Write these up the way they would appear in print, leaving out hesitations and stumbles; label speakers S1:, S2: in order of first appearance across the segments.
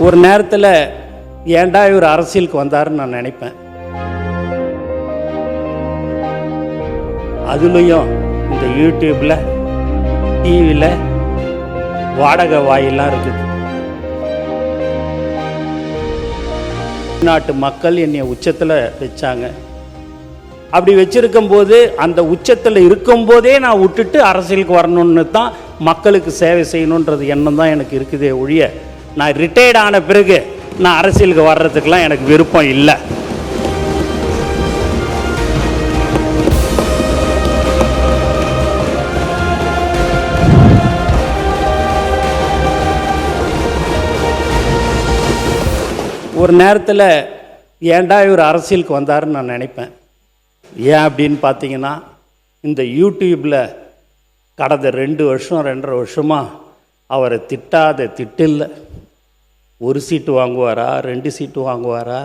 S1: ஒரு நேரத்தில் ஏன்டா இவர் அரசியலுக்கு வந்தாருன்னு நான் நினைப்பேன். அதுலேயும் இந்த யூடியூப்பில் டிவியில் வாடகை வாயிலாம் இருக்குது. நாட்டு மக்கள் என்னை உச்சத்தில் வச்சாங்க. அப்படி வச்சிருக்கும் போது அந்த உச்சத்தில் இருக்கும்போதே நான் விட்டுட்டு அரசியலுக்கு வரணும்னு தான் மக்களுக்கு சேவை செய்யணுன்றது எண்ணம் தான் எனக்கு இருக்குதே ஒழிய நான் ரிட்டையர்ட் ஆன பிறகு நான் அரசியலுக்கு வர்றதுக்கெலாம் எனக்கு விருப்பம் இல்லை. ஒரு நேரத்தில் ஏன்டா இவர் அரசியலுக்கு வந்தாருன்னு நான் நினைப்பேன். ஏன் அப்படின்னு பார்த்தீங்கன்னா, இந்த யூடியூப்பில் கடந்த 2 வருஷம் 2.5 வருஷமாக அவரை திட்டாத திட்டில்லை. 1 சீட்டு வாங்குவாரா, 2 சீட்டு வாங்குவாரா,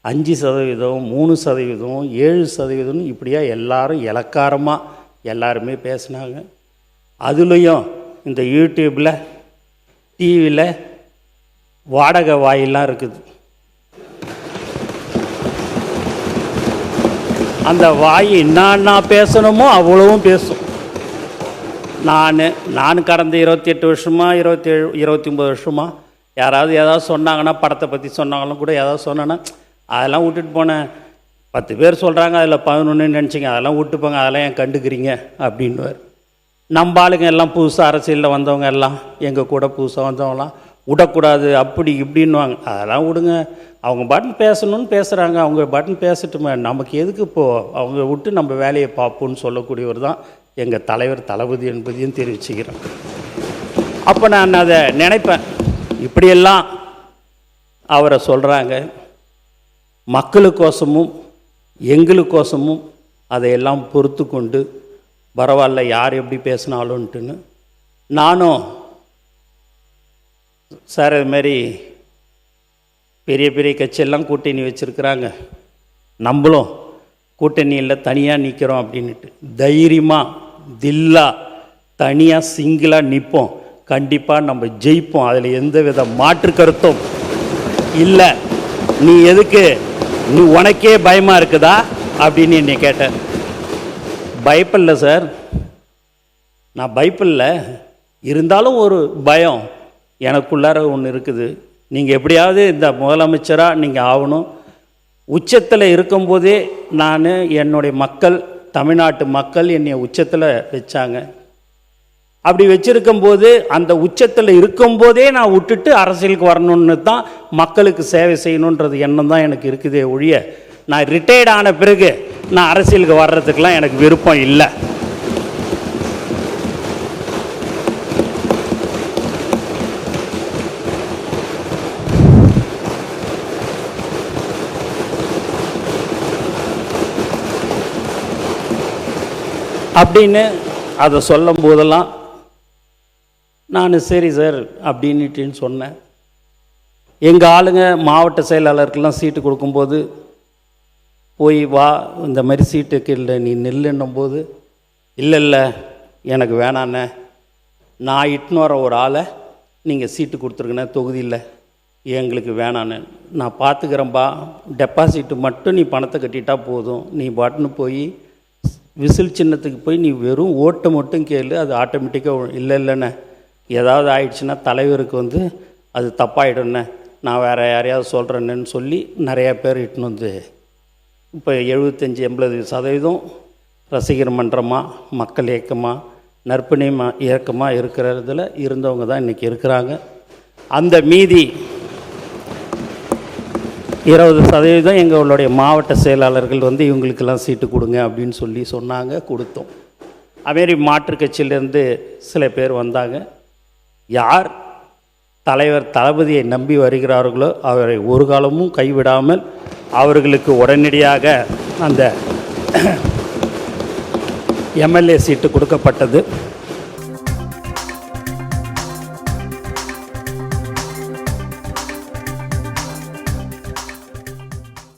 S1: 5%, 3%, 7% இப்படியா எல்லாரும் இலக்காரமாக எல்லாருமே பேசினாங்க. அதுலேயும் இந்த யூடியூப்பில் டிவியில் வாடகை வாயிலாம் இருக்குது. அந்த வாய் என்னன்னா பேசணுமோ அவ்வளவும் பேசும். நான் கடந்த 28 வருஷமாக 29 வருஷமாக யாராவது ஏதாவது சொன்னாங்கன்னா, படத்தை பற்றி சொன்னாங்களும் கூட ஏதாவது சொன்னேன்னா, அதெல்லாம் விட்டுட்டு போனேன். 10 பேர் சொல்கிறாங்க, அதில் 11 நினச்சிங்க, அதெல்லாம் விட்டுப்போங்க, அதெல்லாம் ஏன் கண்டுக்கிறீங்க அப்படின்வார். நம்ம ஆளுங்க எல்லாம் புதுசாக அரசியலில் வந்தவங்க எல்லாம் எங்கள் கூட புதுசாக வந்தவங்களாம் விடக்கூடாது அப்படி இப்படின்வாங்க. அதெல்லாம் விடுங்க, அவங்க பட்டன் பேசணும்னு பேசுகிறாங்க, அவங்க பட்டன் பேசட்டுமே, நமக்கு எதுக்கு இப்போது அவங்க விட்டு நம்ம வேலையை பார்ப்போன்னு சொல்லக்கூடியவர் தான் எங்கள் தலைவர் தளபதி என்பதையும் தெரிவிச்சுக்கிறேன். அப்போ நான் அதை நினைப்பேன், இப்படியெல்லாம் அவரை சொல்கிறாங்க, மக்களுக்கோசமும் எங்களுக்கோசமும் அதையெல்லாம் பொறுத்து கொண்டு பரவாயில்ல யார் எப்படி பேசினாலும்ட்டுன்னு நானும் சார் இதுமாரி பெரிய பெரிய கட்சியெல்லாம் கூட்டணி வச்சுருக்குறாங்க, நம்மளும் கூட்டணியில் தனியாக நிற்கிறோம் அப்படின்ட்டு தைரியமாக தில்லா தனியாக சிங்கிளாக நிற்போம், கண்டிப்பாக நம்ம ஜெயிப்போம், அதில் எந்த வித மாற்று கருத்தும் இல்லை. நீ எதுக்கு, நீ உனக்கே பயமாக இருக்குதா அப்படின்னு என்னை கேட்டேன். பயப்படல சார், நான் பயப்படல, இருந்தாலும் ஒரு பயம் எனக்குள்ளார ஒன்று இருக்குது. நீங்கள் எப்படியாவது இந்த முதலமைச்சராக நீங்கள் ஆகணும். உச்சத்தில் இருக்கும்போதே நான் என்னுடைய மக்கள், தமிழ்நாட்டு மக்கள் என்னை உச்சத்தில் வச்சாங்க. அப்படி வச்சுருக்கும்போது அந்த உச்சத்தில் இருக்கும்போதே நான் விட்டுட்டு அரசியலுக்கு வரணும்னு தான் மக்களுக்கு சேவை செய்யணுன்றது எண்ணம் தான் எனக்கு இருக்குதே ஒழிய நான் ரிட்டையர்ட் ஆன பிறகு நான் அரசியலுக்கு வர்றதுக்கெலாம் எனக்கு விருப்பம் இல்லை. அப்படின்னு அதை சொல்லும் போதெல்லாம் நான் சரி சார் அப்படின்னுட்டின்னு சொன்னேன். எங்கள் ஆளுங்க மாவட்ட செயலாளருக்கெல்லாம் சீட்டு கொடுக்கும்போது போய் வா இந்த மாதிரி சீட்டுக்கு இல்லை நீ நெல்லுன்னும் போது இல்லை எனக்கு வேணாண்ணே, நான் இட்டுன்னு வர ஒரு ஆளை நீங்கள் சீட்டு கொடுத்துருக்கண்ணே தொகுதியில், எங்களுக்கு வேணான்னு, நான் பார்த்துக்கிறேன்பா, டெபாசிட்டு மட்டும் நீ பணத்தை கட்டிட்டா போதும், நீ பாட்டுன்னு போய் விசில் சின்னத்துக்கு போய் நீ வெறும் ஓட்டை மட்டும் கேளு, அது ஆட்டோமேட்டிக்காக இல்லைண்ணே, ஏதாவது ஆயிடுச்சுன்னா தலைவருக்கு அது தப்பாயிடுண்ணே, நான் வேறு யாரையாவது சொல்கிறேன்னு சொல்லி நிறையா பேர் இட்டுன்னு வந்து இப்போ 75-80% ரசிகர் மன்றமாக, மக்கள் இயக்கமாக, நற்பணி இயக்கமாக இருக்கிறதுல இருந்தவங்க தான் இன்றைக்கி இருக்கிறாங்க. அந்த மீதி 20% எங்களுடைய மாவட்ட செயலாளர்கள் இவங்களுக்கெல்லாம் சீட்டு கொடுங்க அப்படின்னு சொல்லி சொன்னாங்க, கொடுத்தோம். அதுமாரி மாற்றுக் கட்சியிலேருந்து சில பேர் வந்தாங்க. யார் தலைவர் தளபதியை நம்பி வருகிறார்களோ அவரை ஒரு காலமும் கைவிடாமல் அவர்களுக்கு உடனடியாக அந்த எம்எல்ஏ சீட்டு கொடுக்கப்பட்டது.